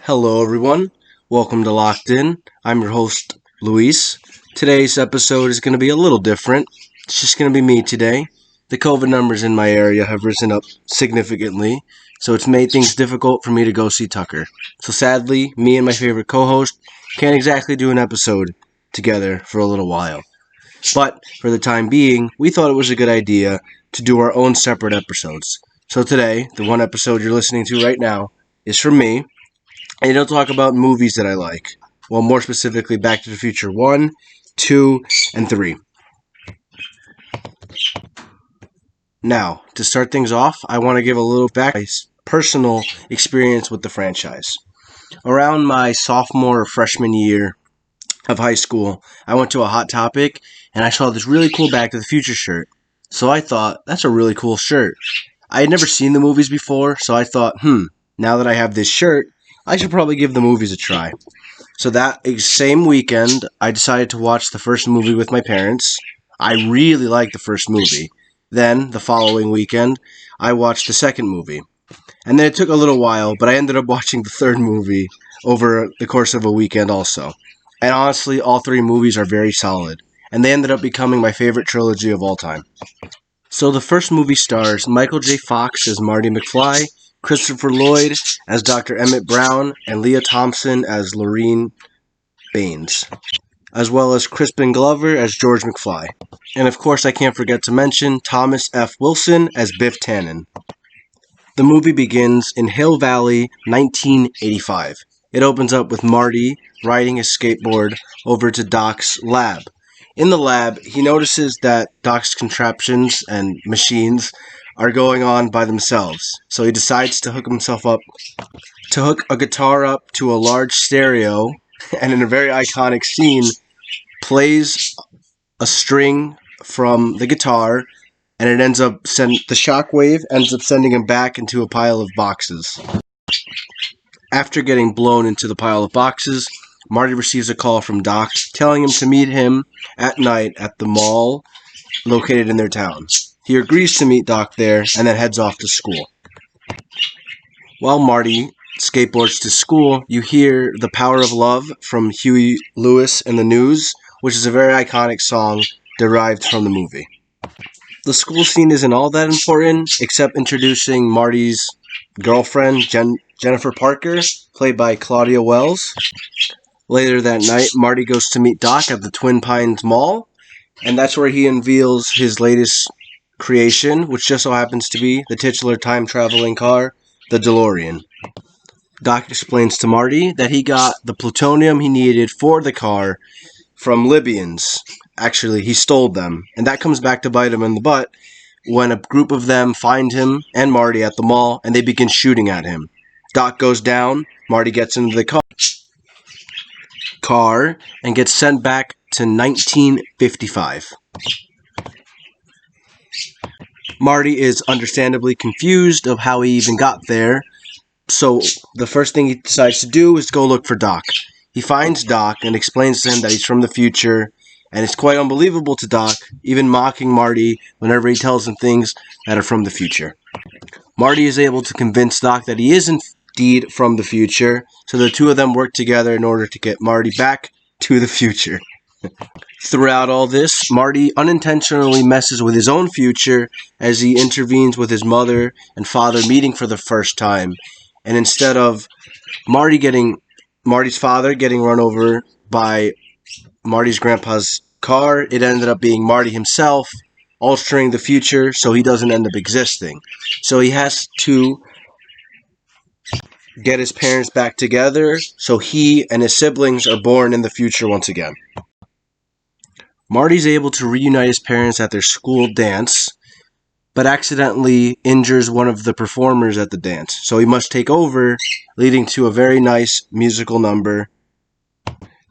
Hello, everyone. Welcome to Locked In. I'm your host, Luis. Today's episode is going to be a little different. It's just going to be me today. The COVID numbers in my area have risen up significantly, so it's made things difficult for me to go see Tucker. So sadly, me and my favorite co-host can't exactly do an episode together for a little while. But for the time being, we thought it was a good idea to do our own separate episodes. So today, the one episode you're listening to right now is from me, and it'll talk about movies that I like. Well, more specifically, Back to the Future 1, 2, and 3. Now, to start things off, I want to give a little personal experience with the franchise. Around my sophomore or freshman year of high school, I went to a Hot Topic, and I saw this really cool Back to the Future shirt. So I thought, that's a really cool shirt. I had never seen the movies before, so I thought, now that I have this shirt, I should probably give the movies a try. So that same weekend, I decided to watch the first movie with my parents. I really liked the first movie. Then, the following weekend, I watched the second movie. And then it took a little while, but I ended up watching the third movie over the course of a weekend also. And honestly, all three movies are very solid. And they ended up becoming my favorite trilogy of all time. So the first movie stars Michael J. Fox as Marty McFly, Christopher Lloyd as Dr. Emmett Brown, and Leah Thompson as Lorene Baines, as well as Crispin Glover as George McFly. And of course, I can't forget to mention Thomas F. Wilson as Biff Tannen. The movie begins in Hill Valley, 1985. It opens up with Marty riding his skateboard over to Doc's lab. In the lab, he notices that Doc's contraptions and machines are going on by themselves. So he decides to hook a guitar up to a large stereo, and in a very iconic scene, plays a string from the guitar, and it ends up the shockwave ends up sending him back into a pile of boxes. After getting blown into the pile of boxes, Marty receives a call from Doc telling him to meet him at night at the mall located in their town. He agrees to meet Doc there and then heads off to school. While Marty skateboards to school, you hear The Power of Love from Huey Lewis and the News, which is a very iconic song derived from the movie. The school scene isn't all that important, except introducing Marty's girlfriend, Jennifer Parker, played by Claudia Wells. Later that night, Marty goes to meet Doc at the Twin Pines Mall, and that's where he unveils his latest creation, which just so happens to be the titular time-traveling car, the DeLorean. Doc explains to Marty that he got the plutonium he needed for the car from Libyans. Actually, he stole them, and that comes back to bite him in the butt when a group of them find him and Marty at the mall, and they begin shooting at him. Doc goes down, Marty gets into the car and gets sent back to 1955. Marty is understandably confused of how he even got there, so the first thing he decides to do is go look for Doc. He finds Doc and explains to him that he's from the future, and it's quite unbelievable to Doc, even mocking Marty whenever he tells him things that are from the future. Marty is able to convince Doc that he is indeed from the future, so the two of them work together in order to get Marty back to the future. Throughout all this, Marty unintentionally messes with his own future as he intervenes with his mother and father meeting for the first time. And instead of Marty's father getting run over by Marty's grandpa's car, it ended up being Marty himself altering the future so he doesn't end up existing. So he has to get his parents back together so he and his siblings are born in the future once again. Marty's able to reunite his parents at their school dance, but accidentally injures one of the performers at the dance, so he must take over, leading to a very nice musical number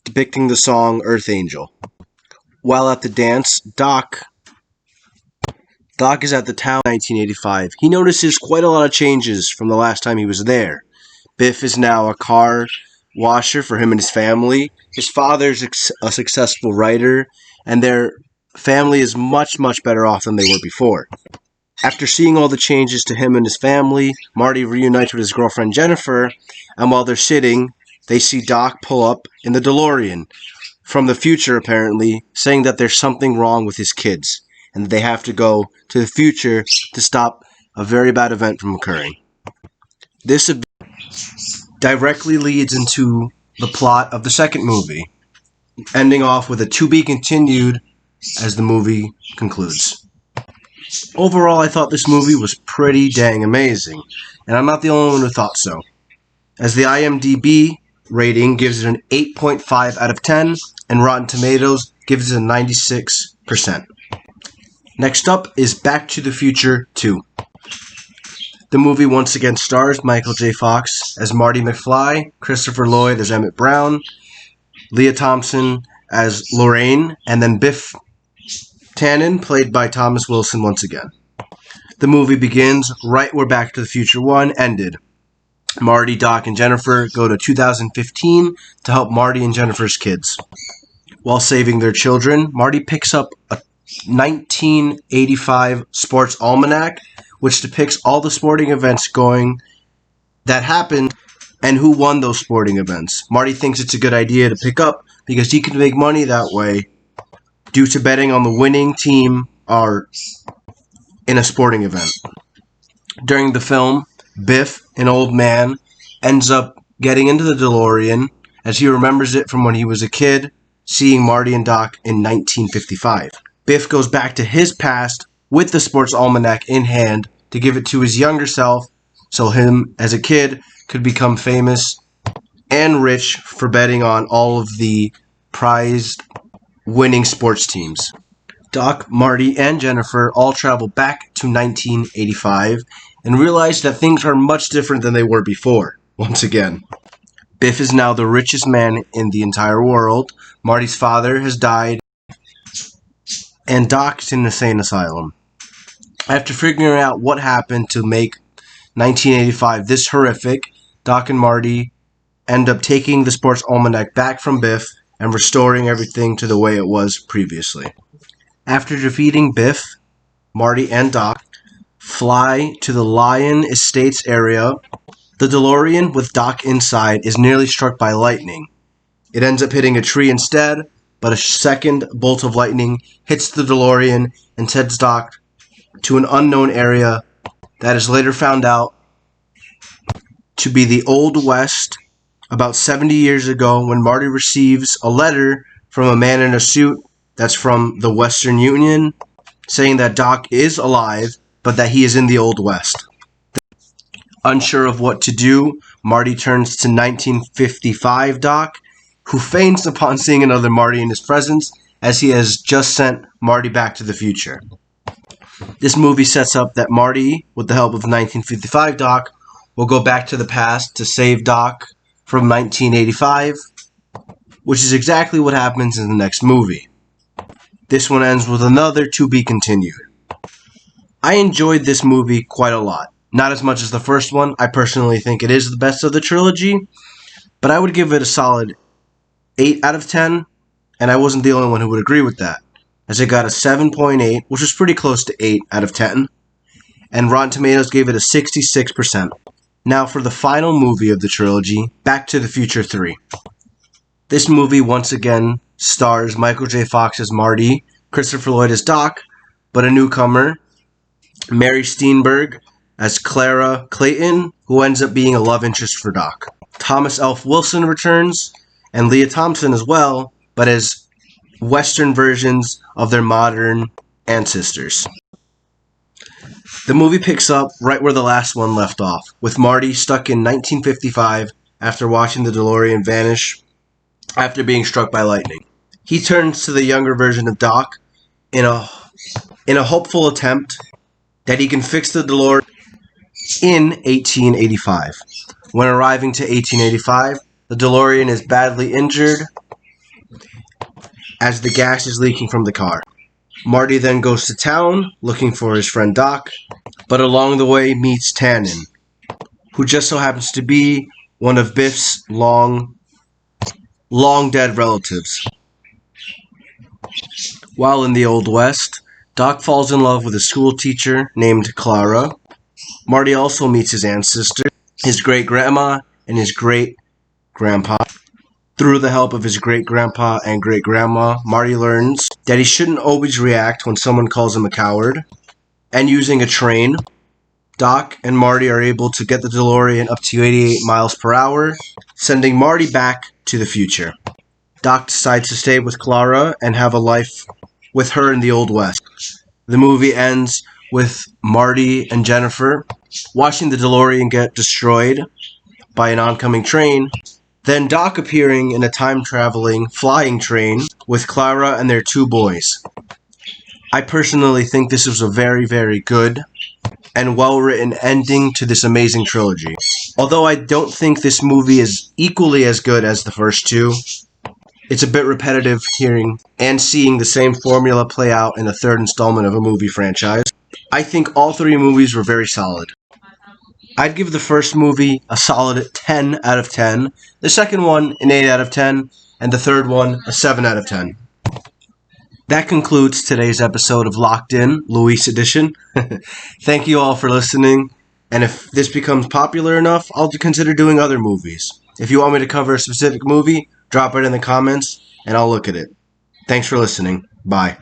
depicting the song Earth Angel. While at the dance, Doc is at the town in 1985. He notices quite a lot of changes from the last time he was there. Biff is now a car washer for him and his family. His father's a successful writer, and their family is much, much better off than they were before. After seeing all the changes to him and his family, Marty reunites with his girlfriend Jennifer, and while they're sitting, they see Doc pull up in the DeLorean from the future, apparently, saying that there's something wrong with his kids, and that they have to go to the future to stop a very bad event from occurring. This event directly leads into the plot of the second movie, ending off with a to be continued as the movie concludes. Overall, I thought this movie was pretty dang amazing, and I'm not the only one who thought so, as the IMDb rating gives it an 8.5 out of 10, and Rotten Tomatoes gives it a 96%. Next up is Back to the Future 2. The movie once again stars Michael J. Fox as Marty McFly, Christopher Lloyd as Emmett Brown, Leah Thompson as Lorraine, and then Biff Tannen, played by Thomas Wilson once again. The movie begins right where Back to the Future 1 ended. Marty, Doc, and Jennifer go to 2015 to help Marty and Jennifer's kids. While saving their children, Marty picks up a 1985 sports almanac, which depicts all the sporting events that happened and who won those sporting events. Marty thinks it's a good idea to pick up because he can make money that way due to betting on the winning team or in a sporting event. During the film, Biff, an old man, ends up getting into the DeLorean as he remembers it from when he was a kid, seeing Marty and Doc in 1955. Biff goes back to his past with the sports almanac in hand to give it to his younger self so him, as a kid, could become famous and rich for betting on all of the prized winning sports teams. Doc, Marty, and Jennifer all travel back to 1985 and realize that things are much different than they were before, once again. Biff is now the richest man in the entire world, Marty's father has died, and Doc's in an insane asylum. After figuring out what happened to make 1985 this horrific, Doc and Marty end up taking the sports almanac back from Biff and restoring everything to the way it was previously. After defeating Biff, Marty and Doc fly to the Lion Estates area. The DeLorean with Doc inside is nearly struck by lightning. It ends up hitting a tree instead, but a second bolt of lightning hits the DeLorean and sends Doc to an unknown area that is later found out to be the Old West, about 70 years ago, when Marty receives a letter from a man in a suit that's from the Western Union saying that Doc is alive, but that he is in the Old West. Unsure of what to do, Marty turns to 1955 Doc, who faints upon seeing another Marty in his presence, as he has just sent Marty back to the future. This movie sets up that Marty, with the help of 1955 Doc, will go back to the past to save Doc from 1985, which is exactly what happens in the next movie. This one ends with another to be continued. I enjoyed this movie quite a lot. Not as much as the first one. I personally think it is the best of the trilogy, but I would give it a solid 8 out of 10, and I wasn't the only one who would agree with that, as it got a 7.8, which was pretty close to 8 out of 10, and Rotten Tomatoes gave it a 66%. Now for the final movie of the trilogy, Back to the Future 3. This movie once again stars Michael J. Fox as Marty, Christopher Lloyd as Doc, but a newcomer, Mary Steenburgen as Clara Clayton, who ends up being a love interest for Doc. Thomas F. Wilson returns, and Leah Thompson as well, but as Western versions of their modern ancestors. The movie picks up right where the last one left off, with Marty stuck in 1955 after watching the DeLorean vanish after being struck by lightning. He turns to the younger version of Doc in a hopeful attempt that he can fix the DeLorean in 1885. When arriving to 1885, the DeLorean is badly injured as the gas is leaking from the car. Marty then goes to town looking for his friend Doc, but along the way meets Tannen, who just so happens to be one of Biff's long dead relatives. While in the Old West, Doc falls in love with a school teacher named Clara. Marty also meets his ancestors, his great-grandma, and his great-grandpa. Through the help of his great-grandpa and great-grandma, Marty learns that he shouldn't always react when someone calls him a coward. And using a train, Doc and Marty are able to get the DeLorean up to 88 miles per hour, sending Marty back to the future. Doc decides to stay with Clara and have a life with her in the Old West. The movie ends with Marty and Jennifer watching the DeLorean get destroyed by an oncoming train, then Doc appearing in a time-traveling flying train with Clara and their two boys. I personally think this was a very, very good and well-written ending to this amazing trilogy. Although I don't think this movie is equally as good as the first two, it's a bit repetitive hearing and seeing the same formula play out in the third installment of a movie franchise. I think all three movies were very solid. I'd give the first movie a solid 10 out of 10, the second one an 8 out of 10, and the third one a 7 out of 10. That concludes today's episode of Locked In, Luis Edition. Thank you all for listening, and if this becomes popular enough, I'll consider doing other movies. If you want me to cover a specific movie, drop it in the comments, and I'll look at it. Thanks for listening. Bye.